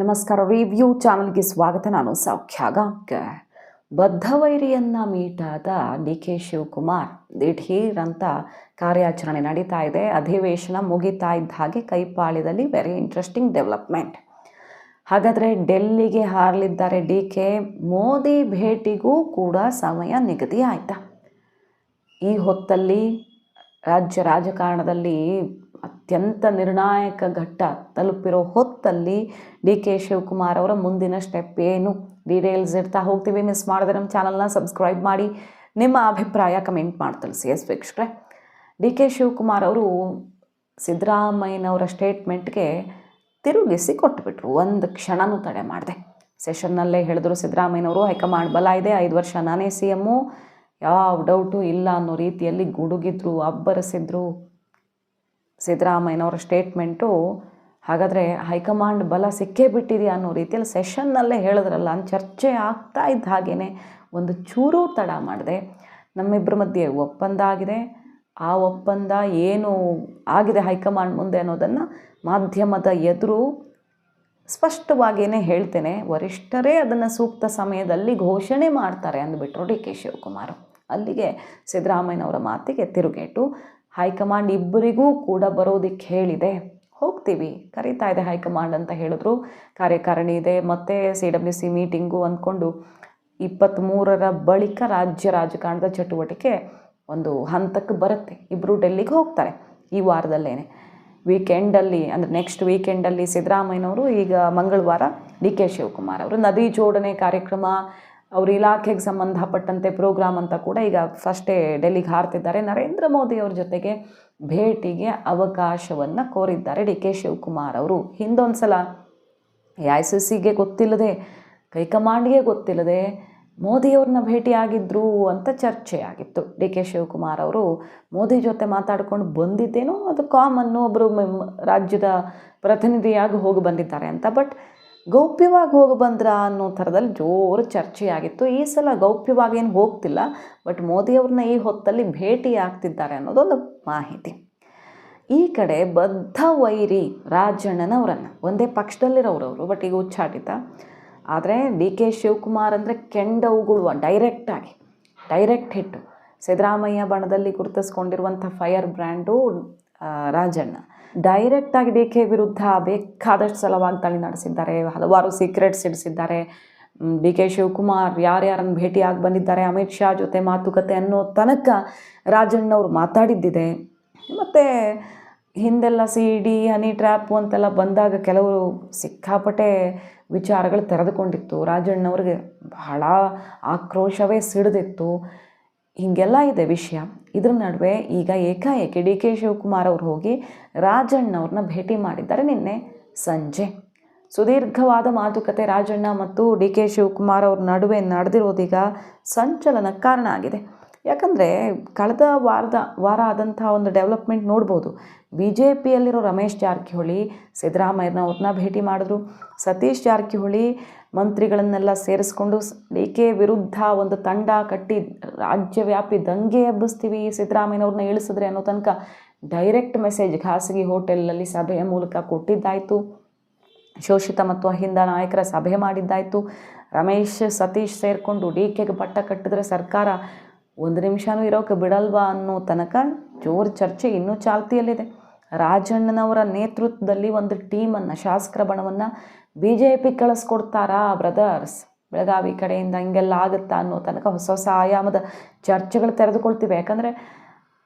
ನಮಸ್ಕಾರ. ರಿವ್ಯೂ ಚಾನಲ್ಗೆ ಸ್ವಾಗತ. ನಾನು ಸೌಖ್ಯ ಗಾಂವ್ಕರ್. ಬದ್ಧವೈರಿಯನ್ನ ಮೀಟಾದ ಡಿ ಕೆ ಶಿವಕುಮಾರ್ ದಿಢೀರ್ ಅಂತ ಕಾರ್ಯಾಚರಣೆ ನಡೀತಾ ಇದೆ. ಅಧಿವೇಶನ ಮುಗಿತಾ ಇದ್ದ ಹಾಗೆ ಕೈಪಾಳ್ಯದಲ್ಲಿ ವೆರಿ ಇಂಟ್ರೆಸ್ಟಿಂಗ್ ಡೆವಲಪ್ಮೆಂಟ್. ಹಾಗಾದರೆ ಡೆಲ್ಲಿಗೆ ಹಾರಲಿದ್ದಾರೆ ಡಿ ಕೆ. ಮೋದಿ ಭೇಟಿಗೂ ಕೂಡ ಸಮಯ ನಿಗದಿ ಆಯಿತಾ? ಈ ಹೊತ್ತಲ್ಲಿ ರಾಜ್ಯ ರಾಜಕಾರಣದಲ್ಲಿ ಅತ್ಯಂತ ನಿರ್ಣಾಯಕ ಘಟ್ಟ ತಲುಪಿರೋ ಹೊತ್ತಲ್ಲಿ ಡಿ ಕೆ ಶಿವಕುಮಾರ್ ಅವರ ಮುಂದಿನ ಸ್ಟೆಪ್ ಏನು? ಡೀಟೇಲ್ಸ್ ಇರ್ತಾ ಹೋಗ್ತೀವಿ. ಮಿಸ್ ಮಾಡಿದ್ರೆ ನಮ್ಮ ಚಾನಲ್ನ ಸಬ್ಸ್ಕ್ರೈಬ್ ಮಾಡಿ, ನಿಮ್ಮ ಅಭಿಪ್ರಾಯ ಕಮೆಂಟ್ ಮಾಡಿ ತಿಳಿಸಿ. ವೀಕ್ಷಕರೇ, ಡಿ ಕೆ ಶಿವಕುಮಾರ್ ಅವರು ಸಿದ್ದರಾಮಯ್ಯನವರ ಸ್ಟೇಟ್ಮೆಂಟ್ಗೆ ತಿರುಗಿಸಿ ಕೊಟ್ಟುಬಿಟ್ರು. ಒಂದು ಕ್ಷಣನೂ ತಡೆ ಮಾಡಿದೆ. ಸೆಷನ್ನಲ್ಲೇ ಹೇಳಿದ್ರು ಸಿದ್ದರಾಮಯ್ಯನವರು ಹೈಕಮಾಂಡ್ ಬಲ ಇದೆ, 5 ವರ್ಷ ನಾನೇ CM, ಯಾವ ಡೌಟು ಇಲ್ಲ ಅನ್ನೋ ರೀತಿಯಲ್ಲಿ ಗುಡುಗಿದ್ರು, ಅಬ್ಬರಿಸಿದ್ರು. ಸಿದ್ದರಾಮಯ್ಯನವರ ಸ್ಟೇಟ್ಮೆಂಟು ಹಾಗಾದರೆ ಹೈಕಮಾಂಡ್ ಬಲ ಸಿಕ್ಕೇ ಬಿಟ್ಟಿದೆಯಾ ಅನ್ನೋ ರೀತಿಯಲ್ಲಿ ಸೆಷನ್ನಲ್ಲೇ ಹೇಳಿದ್ರಲ್ಲ ಅಂತ ಚರ್ಚೆ ಆಗ್ತಾ ಇದ್ದ ಹಾಗೇ ಒಂದು ಚೂರು ತಡ ಮಾಡಿದೆ. ನಮ್ಮಿಬ್ಬರ ಮಧ್ಯೆ ಒಪ್ಪಂದ ಆಗಿದೆ. ಆ ಒಪ್ಪಂದ ಏನು ಆಗಿದೆ ಹೈಕಮಾಂಡ್ ಮುಂದೆ ಅನ್ನೋದನ್ನು ಮಾಧ್ಯಮದ ಎದುರು ಸ್ಪಷ್ಟವಾಗಿಯೇ ಹೇಳ್ತೇನೆ. ವರಿಷ್ಠರೇ ಅದನ್ನು ಸೂಕ್ತ ಸಮಯದಲ್ಲಿ ಘೋಷಣೆ ಮಾಡ್ತಾರೆ ಅಂದುಬಿಟ್ರು ಡಿ ಕೆ ಶಿವಕುಮಾರ್. ಅಲ್ಲಿಗೆ ಸಿದ್ದರಾಮಯ್ಯನವರ ಮಾತಿಗೆ ತಿರುಗೇಟು. ಹೈಕಮಾಂಡ್ ಇಬ್ಬರಿಗೂ ಕೂಡ ಬರೋದಕ್ಕೆ ಹೇಳಿದೆ, ಹೋಗ್ತೀವಿ, ಕರೀತಾ ಇದೆ ಹೈಕಮಾಂಡ್ ಅಂತ ಹೇಳಿದ್ರು. ಕಾರ್ಯಕಾರಿಣಿ ಇದೆ, ಮತ್ತು CWC ಮೀಟಿಂಗು ಅಂದ್ಕೊಂಡು 23ರ ಬಳಿಕ ರಾಜ್ಯ ರಾಜಕಾರಣದ ಚಟುವಟಿಕೆ ಒಂದು ಹಂತಕ್ಕೆ ಬರುತ್ತೆ. ಇಬ್ಬರು ಡೆಲ್ಲಿಗೆ ಹೋಗ್ತಾರೆ ಈ ವಾರದಲ್ಲೇ. ವೀಕೆಂಡಲ್ಲಿ ಅಂದರೆ ನೆಕ್ಸ್ಟ್ ವೀಕೆಂಡಲ್ಲಿ ಸಿದ್ದರಾಮಯ್ಯನವರು, ಈಗ ಮಂಗಳವಾರ ಡಿ ಕೆ ಶಿವಕುಮಾರ್ ಅವರು ನದಿ ಜೋಡಣೆ ಕಾರ್ಯಕ್ರಮ, ಅವ್ರ ಇಲಾಖೆಗೆ ಸಂಬಂಧಪಟ್ಟಂತೆ ಪ್ರೋಗ್ರಾಮ್ ಅಂತ ಕೂಡ ಈಗ ಫಸ್ಟೇ ಡೆಲ್ಲಿಗೆ ಹಾರ್ತಿದ್ದಾರೆ. ನರೇಂದ್ರ ಮೋದಿ ಅವ್ರ ಜೊತೆಗೆ ಭೇಟಿಗೆ ಅವಕಾಶವನ್ನು ಕೋರಿದ್ದಾರೆ ಡಿ ಕೆ ಶಿವಕುಮಾರ್ ಅವರು. ಹಿಂದೊಂದು ಸಲ ICCಗೆ ಗೊತ್ತಿಲ್ಲದೆ, ಹೈಕಮಾಂಡ್ಗೆ ಗೊತ್ತಿಲ್ಲದೆ ಮೋದಿಯವ್ರನ್ನ ಭೇಟಿಯಾಗಿದ್ರು ಅಂತ ಚರ್ಚೆ ಆಗಿತ್ತು. ಡಿ ಕೆ ಶಿವಕುಮಾರ್ ಅವರು ಮೋದಿ ಜೊತೆ ಮಾತಾಡ್ಕೊಂಡು ಬಂದಿದ್ದೇನೋ, ಅದು ಕಾಮನ್ನು, ಒಬ್ಬರು ರಾಜ್ಯದ ಪ್ರತಿನಿಧಿಯಾಗಿ ಹೋಗಿ ಬಂದಿದ್ದಾರೆ ಅಂತ. ಬಟ್ ಗೌಪ್ಯವಾಗಿ ಹೋಗಿ ಬಂದ್ರ ಅನ್ನೋ ಥರದಲ್ಲಿ ಜೋರು ಚರ್ಚೆಯಾಗಿತ್ತು. ಈ ಸಲ ಗೌಪ್ಯವಾಗಿ ಏನು ಹೋಗ್ತಿಲ್ಲ, ಬಟ್ ಮೋದಿಯವ್ರನ್ನ ಈ ಹೊತ್ತಲ್ಲಿ ಭೇಟಿ ಆಗ್ತಿದ್ದಾರೆ ಅನ್ನೋದೊಂದು ಮಾಹಿತಿ. ಈ ಕಡೆ ಬದ್ಧ ವೈರಿ ರಾಜಣ್ಣನವರನ್ನು, ಒಂದೇ ಪಕ್ಷದಲ್ಲಿರೋರವರು, ಬಟ್ ಈಗ ಉಚ್ಚಾಟಿತ. ಆದರೆ ಡಿ ಕೆ ಶಿವಕುಮಾರ್ ಅಂದರೆ ಕೆಂಡವುಗುಳುವ ಡೈರೆಕ್ಟ್ ಹಿಟ್ಟು. ಸಿದ್ದರಾಮಯ್ಯ ಬಣದಲ್ಲಿ ಗುರುತಿಸ್ಕೊಂಡಿರುವಂಥ ಫೈರ್ ಬ್ರ್ಯಾಂಡು ರಾಜಣ್ಣ. ಡೈರೆಕ್ಟಾಗಿ ಡಿ ಕೆ ವಿರುದ್ಧ ಬೇಕಾದಷ್ಟು ಸಲ ವಾಗ್ದಾಳಿ ನಡೆಸಿದ್ದಾರೆ, ಹಲವಾರು ಸೀಕ್ರೆಟ್ಸ್ ಇಡಿಸಿದ್ದಾರೆ. ಡಿ ಕೆ ಶಿವಕುಮಾರ್ ಯಾರ್ಯಾರನ್ನು ಭೇಟಿಯಾಗಿ ಬಂದಿದ್ದಾರೆ, ಅಮಿತ್ ಶಾ ಜೊತೆ ಮಾತುಕತೆ ಅನ್ನೋ ತನಕ ರಾಜಣ್ಣವ್ರು ಮಾತಾಡಿದ್ದಿದೆ. ಮತ್ತು ಹಿಂದೆಲ್ಲ CD, ಹನಿ ಟ್ರ್ಯಾಪು ಅಂತೆಲ್ಲ ಬಂದಾಗ ಕೆಲವರು ಸಿಕ್ಕಾಪಟ್ಟೆ ವಿಚಾರಗಳು ತೆರೆದುಕೊಂಡಿತ್ತು. ರಾಜಣ್ಣವ್ರಿಗೆ ಬಹಳ ಆಕ್ರೋಶವೇ ಸಿಡಿದಿತ್ತು. ಹೀಗೆಲ್ಲ ಇದೆ ವಿಷಯ. ಇದ್ರ ನಡುವೆ ಈಗ ಏಕಾಏಕಿ ಡಿ ಕೆ ಶಿವಕುಮಾರ್ ಅವರು ಹೋಗಿ ರಾಜಣ್ಣವ್ರನ್ನ ಭೇಟಿ ಮಾಡಿದ್ದಾರೆ ನಿನ್ನೆ ಸಂಜೆ. ಸುದೀರ್ಘವಾದ ಮಾತುಕತೆ ರಾಜಣ್ಣ ಮತ್ತು ಡಿ ಕೆ ಶಿವಕುಮಾರ್ ಅವ್ರ ನಡುವೆ ನಡೆದಿರೋದೀಗ ಸಂಚಲನಕ್ಕೆ ಕಾರಣ ಆಗಿದೆ. ಯಾಕಂದರೆ ಕಳೆದ ವಾರ ಆದಂಥ ಒಂದು ಡೆವಲಪ್ಮೆಂಟ್ ನೋಡ್ಬೋದು. BJPಯಲ್ಲಿರೋ ರಮೇಶ್ ಜಾರಕಿಹೊಳಿ ಸಿದ್ದರಾಮಯ್ಯನವ್ರನ್ನ ಭೇಟಿ ಮಾಡಿದ್ರು. ಸತೀಶ್ ಜಾರಕಿಹೊಳಿ ಮಂತ್ರಿಗಳನ್ನೆಲ್ಲ ಸೇರಿಸ್ಕೊಂಡು ಡಿ ಕೆ ವಿರುದ್ಧ ಒಂದು ತಂಡ ಕಟ್ಟಿ ರಾಜ್ಯವ್ಯಾಪಿ ದಂಗೆ ಎಬ್ಬಿಸ್ತೀವಿ, ಸಿದ್ದರಾಮಯ್ಯನವ್ರನ್ನ ಇಳಿಸಿದ್ರೆ ಅನ್ನೋ ತನಕ ಡೈರೆಕ್ಟ್ ಮೆಸೇಜ್ ಖಾಸಗಿ ಹೋಟೆಲಲ್ಲಿ ಸಭೆಯ ಮೂಲಕ ಕೊಟ್ಟಿದ್ದಾಯಿತು. ಶೋಷಿತ ಮತ್ತು ಅಹಿಂದ ನಾಯಕರ ಸಭೆ ಮಾಡಿದ್ದಾಯಿತು. ರಮೇಶ್ ಸತೀಶ್ ಸೇರಿಕೊಂಡು ಡಿ ಕೆಗೆ ಪಟ್ಟ ಕಟ್ಟಿದ್ರೆ ಸರ್ಕಾರ 1 ನಿಮಿಷನೂ ಇರೋಕ್ಕೆ ಬಿಡಲ್ವಾ ಅನ್ನೋ ತನಕ ಜೋರು ಚರ್ಚೆ ಇನ್ನೂ ಚಾಲ್ತಿಯಲ್ಲಿದೆ. ರಾಜಣ್ಣನವರ ನೇತೃತ್ವದಲ್ಲಿ ಒಂದು ಟೀಮನ್ನು, ಶಾಸಕರ ಬಣವನ್ನು BJP ಕಳಿಸ್ಕೊಡ್ತಾರಾ ಬ್ರದರ್ಸ್, ಬೆಳಗಾವಿ ಕಡೆಯಿಂದ ಹಿಂಗೆಲ್ಲ ಆಗುತ್ತಾ ಅನ್ನೋ ತನಕ ಹೊಸ ಆಯಾಮದ ಚರ್ಚೆಗಳು ತೆರೆದುಕೊಳ್ತಿವೆ. ಯಾಕಂದರೆ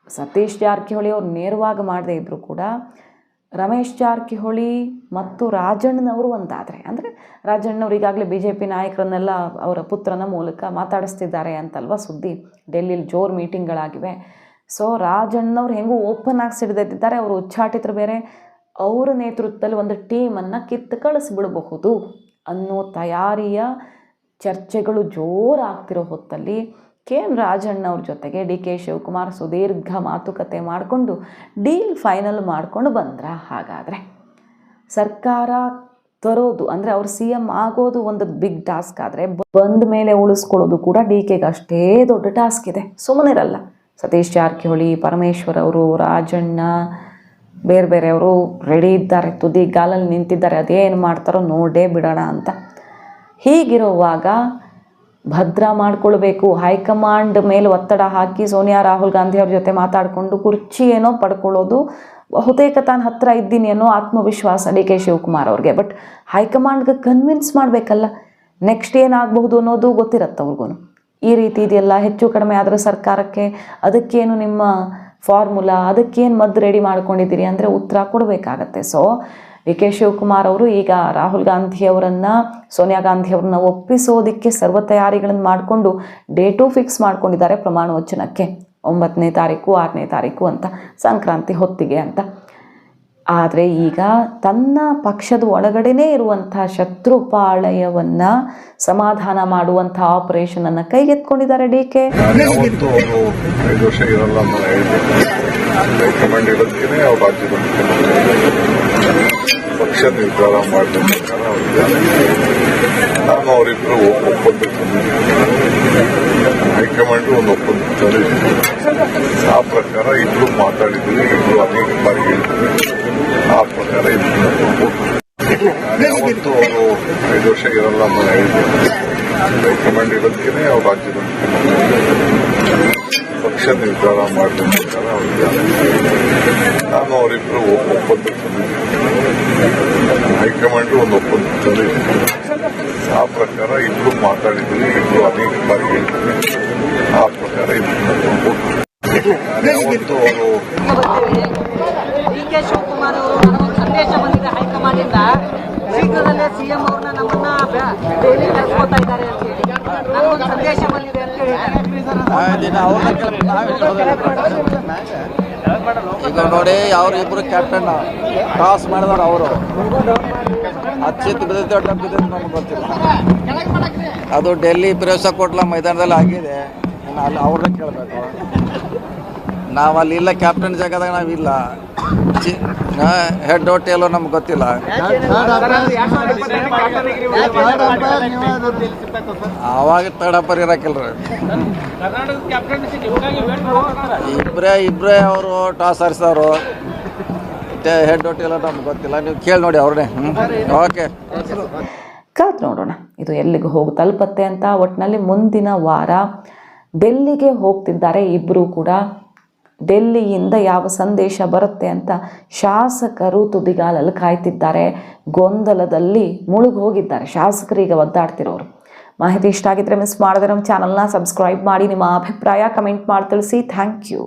ಸತೀಶ್ ಜಾರಕಿಹೊಳಿ ಅವ್ರು ನೇರವಾಗಿ ಮಾಡದೇ ಇದ್ದರೂ ಕೂಡ ರಮೇಶ್ ಜಾರಕಿಹೊಳಿ ಮತ್ತು ರಾಜಣ್ಣನವರು ಒಂದಾದರೆ, ಅಂದರೆ ರಾಜಣ್ಣವ್ರು ಈಗಾಗಲೇ BJP ನಾಯಕರನ್ನೆಲ್ಲ ಅವರ ಪುತ್ರನ ಮೂಲಕ ಮಾತಾಡಿಸ್ತಿದ್ದಾರೆ ಅಂತಲ್ವ ಸುದ್ದಿ. ಡೆಲ್ಲಿಲಿ ಜೋರು ಮೀಟಿಂಗ್ಗಳಾಗಿವೆ. ಸೊ ರಾಜಣ್ಣವ್ರು ಹೆಂಗೂ ಓಪನ್ ಆಗಿ ಸಿಡಿದಿದ್ದಾರೆ, ಅವರು ಉಚ್ಚಾಟಿತರು ಬೇರೆ. ಅವರ ನೇತೃತ್ವದಲ್ಲಿ ಒಂದು ಟೀಮನ್ನು ಕಿತ್ತು ಕಳಿಸ್ಬಿಡಬಹುದು ಅನ್ನೋ ತಯಾರಿಯ ಚರ್ಚೆಗಳು ಜೋರಾಗ್ತಿರೋ ಹೊತ್ತಲ್ಲಿ ರಾಜಣ್ಣವ್ರ ಜೊತೆಗೆ ಡಿ ಕೆ ಶಿವಕುಮಾರ್ ಸುದೀರ್ಘ ಮಾತುಕತೆ ಮಾಡಿಕೊಂಡು ಡೀಲ್ ಫೈನಲ್ ಮಾಡಿಕೊಂಡು ಬಂದ್ರ. ಹಾಗಾದರೆ ಸರ್ಕಾರ ತರೋದು ಅಂದರೆ ಅವ್ರು CM ಆಗೋದು ಒಂದು ಬಿಗ್ ಟಾಸ್ಕ್ ಆದರೆ, ಬಂದ ಮೇಲೆ ಉಳಿಸ್ಕೊಳ್ಳೋದು ಕೂಡ ಡಿ ಕೆಗೆ ಅಷ್ಟೇ ದೊಡ್ಡ ಟಾಸ್ಕ್ ಇದೆ. ಸುಮ್ಮನಿರಲ್ಲ. ಸತೀಶ್ ಜಾರಕಿಹೊಳಿ, ಪರಮೇಶ್ವರ್ ಅವರು, ರಾಜಣ್ಣ, ಬೇರೆ ಬೇರೆಯವರು ರೆಡಿ ಇದ್ದಾರೆ, ತುದಿ ಗಾಲಲ್ಲಿ ನಿಂತಿದ್ದಾರೆ, ಅದೇನು ಮಾಡ್ತಾರೋ ನೋಡೇ ಬಿಡೋಣ ಅಂತ. ಹೀಗಿರುವಾಗ ಭದ್ರ ಮಾಡಿಕೊಳ್ಬೇಕು. ಹೈಕಮಾಂಡ್ ಮೇಲೆ ಒತ್ತಡ ಹಾಕಿ ಸೋನಿಯಾ ರಾಹುಲ್ ಗಾಂಧಿ ಅವ್ರ ಜೊತೆ ಮಾತಾಡಿಕೊಂಡು ಕುರ್ಚಿ ಏನೋ ಪಡ್ಕೊಳ್ಳೋದು ಬಹುತೇಕ ತಾನು ಹತ್ತಿರ ಇದ್ದೀನಿ ಅನ್ನೋ ಆತ್ಮವಿಶ್ವಾಸ ಡಿ ಕೆ ಶಿವಕುಮಾರ್ ಅವ್ರಿಗೆ. ಬಟ್ ಹೈಕಮಾಂಡ್ಗೆ ಕನ್ವಿನ್ಸ್ ಮಾಡಬೇಕಲ್ಲ, ನೆಕ್ಸ್ಟ್ ಏನಾಗಬಹುದು ಅನ್ನೋದು ಗೊತ್ತಿರತ್ತೆ ಅವ್ರಿಗೂ. ಈ ರೀತಿ ಇದೆಲ್ಲ ಹೆಚ್ಚು ಕಡಿಮೆ ಆದರೆ ಸರ್ಕಾರಕ್ಕೆ ಅದಕ್ಕೇನು ನಿಮ್ಮ ಫಾರ್ಮುಲಾ, ಅದಕ್ಕೇನು ಮದ್ದು ರೆಡಿ ಮಾಡ್ಕೊಂಡಿದ್ದೀರಿ ಅಂದರೆ ಉತ್ತರ ಕೊಡಬೇಕಾಗತ್ತೆ. ಸೊ ಡಿ ಕೆ ಶಿವಕುಮಾರ್ ಅವರು ಈಗ ರಾಹುಲ್ ಗಾಂಧಿಯವರನ್ನು, ಸೋನಿಯಾ ಗಾಂಧಿಯವ್ರನ್ನ ಒಪ್ಪಿಸೋದಕ್ಕೆ ಸರ್ವ ತಯಾರಿಗಳನ್ನು ಮಾಡಿಕೊಂಡು ಡೇಟು ಫಿಕ್ಸ್ ಮಾಡ್ಕೊಂಡಿದ್ದಾರೆ ಪ್ರಮಾಣ ವಚನಕ್ಕೆ. 9ನೇ ತಾರೀಕು 6ನೇ ತಾರೀಕು ಅಂತ, ಸಂಕ್ರಾಂತಿ ಹೊತ್ತಿಗೆ ಅಂತ. ಆದರೆ ಈಗ ತನ್ನ ಪಕ್ಷದ ಒಳಗಡೆನೇ ಇರುವಂಥ ಶತ್ರುಪಾಳಯವನ್ನು ಸಮಾಧಾನ ಮಾಡುವಂಥ ಆಪರೇಷನನ್ನು ಕೈಗೆತ್ಕೊಂಡಿದ್ದಾರೆ ಡಿ ಕೆ. ಪಕ್ಷ ನಿರ್ಧಾರ ಮಾಡಿದ ಪ್ರಕಾರ ನಾನು ಅವರಿಬ್ಬರು ಒಪ್ಪಂದಕ್ಕೆ ಹೈಕಮಾಂಡ್ ಒಂದು ಒಪ್ಪಂದಕ್ಕೆ ಆ ಪ್ರಕಾರ ಇಬ್ರು ಮಾತಾಡಿದ್ದೀವಿ, ಇಬ್ರು ಅನೇಕ ಬಾರಿ ಹೇಳಿದ್ದಾರೆ. ಆ ಪ್ರಕಾರ ಯಾವತ್ತು ಅವರು 5 ವರ್ಷ ಇರಲ್ಲ ಅಂತ ಹೇಳಿದ್ದಾರೆ. ಹೈಕಮಾಂಡ್ ಇರೋದಕ್ಕೆ ಅವ್ರು ರಾಜ್ಯದ ಪಕ್ಷ ನಿರ್ಧಾರ ಮಾಡಿದ ಪ್ರಕಾರ ನಾನು ಅವರಿಬ್ಬರು ಒಪ್ಪಂದಕ್ಕೆ ಹೈಕಮಾಂಡ್ ಒಂದು ಒಪ್ಪಂದಕ್ಕೆ ಆ ಪ್ರಕಾರ ಇಬ್ರು ಮಾತಾಡಿದ್ದೀವಿ, ಇಬ್ರು ಅನೇಕ ಬಾರಿ ಹೇಳಿದ್ದಾರೆ. ಆ ಪ್ರಕಾರ ಯಾವತ್ತು ಅವರು ಡಿ ಕೆ ಶಿವಕುಮಾರ್ ಅವರು ನನಗೊಂದು ಸಂದೇಶ ಬಂದಿದೆ ಹೈಕಮಾಂಡಿಂದ, ಶೀಘ್ರದಲ್ಲೇ ಸಿಎಂ ಅವ್ರನ್ನ ನಮ್ಮನ್ನ ದೆಹಲಿ ಕಳಿಸ್ಕೊತಾ ಇದ್ದಾರೆ ಅಂತ ಹೇಳಿ ನನಗೊಂದು ಸಂದೇಶ ಬಂದಿದೆ ಅಂತ ಹೇಳಿ. ಈಗ ನೋಡಿ, ಅವ್ರಿಬ್ರು ಕ್ಯಾಪ್ಟನ್ ಟಾಸ್ ಮಾಡಿದವ್ರು, ಅವರು ಅಚ್ಚಿತ್ ಬಿದ್ದೈತೆ ಡಬ್ ಬಿದ್ದೈತೆ ನಮ್ಗೆ ಗೊತ್ತಿಲ್ಲ. ಅದು ಡೆಲ್ಲಿ ಫಿರೋಜಾಕೋಟ್ಲಾ ಮೈದಾನದಲ್ಲಿ ಆಗಿದೆ. ಅಲ್ಲಿ ಅವ್ರನ್ನ ಕೇಳಬೇಕು. ನಾವು ಅಲ್ಲಿ ಇಲ್ಲ, ಕ್ಯಾಪ್ಟನ್ ಜಾಗದಾಗ ನಾವಿಲ್ಲ. ಹೆಡ್ ಟೇಲೋ ನಮ್ಗೆ ಗೊತ್ತಿಲ್ಲ. ಅವಾಗ ತಡಪರ್ ಇರಾಕಿಲ್ರಿ. ಇಬ್ಬರೇ ಅವರು ಟಾಸ್ ಆರಿಸಿದವರು. ಹೆಡ್ ಟೇಲೋ ನಮ್ಗೆ ಗೊತ್ತಿಲ್ಲ. ನೀವು ಕೇಳಿ ನೋಡಿ ಅವ್ರನ್ನೇ. ಓಕೆ, ಕಾದ್ ನೋಡೋಣ ಇದು ಎಲ್ಲಿಗೆ ಹೋಗಿ ತಲುಪತ್ತೆ ಅಂತ. ಒಟ್ಟಿನಲ್ಲಿ ಮುಂದಿನ ವಾರ ಡೆಲ್ಲಿಗೆ ಹೋಗ್ತಿದ್ದಾರೆ ಇಬ್ಬರು ಕೂಡ. ಡೆಲ್ಲಿಯಿಂದ ಯಾವ ಸಂದೇಶ ಬರುತ್ತೆ ಅಂತ ಶಾಸಕರು ತುದಿಗಾಲಲ್ಲಿ ಕಾಯ್ತಿದ್ದಾರೆ. ಗೊಂದಲದಲ್ಲಿ ಮುಳುಗಿ ಹೋಗಿದ್ದಾರೆ ಶಾಸಕರೀಗ ಒದ್ದಾಡ್ತಿರೋರು. ಮಾಹಿತಿ ಇಷ್ಟ ಆಗಿದ್ರೆ ಮಿಸ್ ಮಾಡಿದ್ರೆ ನಮ್ಮ ಚಾನಲ್ನ ಸಬ್ಸ್ಕ್ರೈಬ್ ಮಾಡಿ. ನಿಮ್ಮ ಅಭಿಪ್ರಾಯ ಕಮೆಂಟ್ ಮಾಡಿ ತಿಳಿಸಿ. Thank you.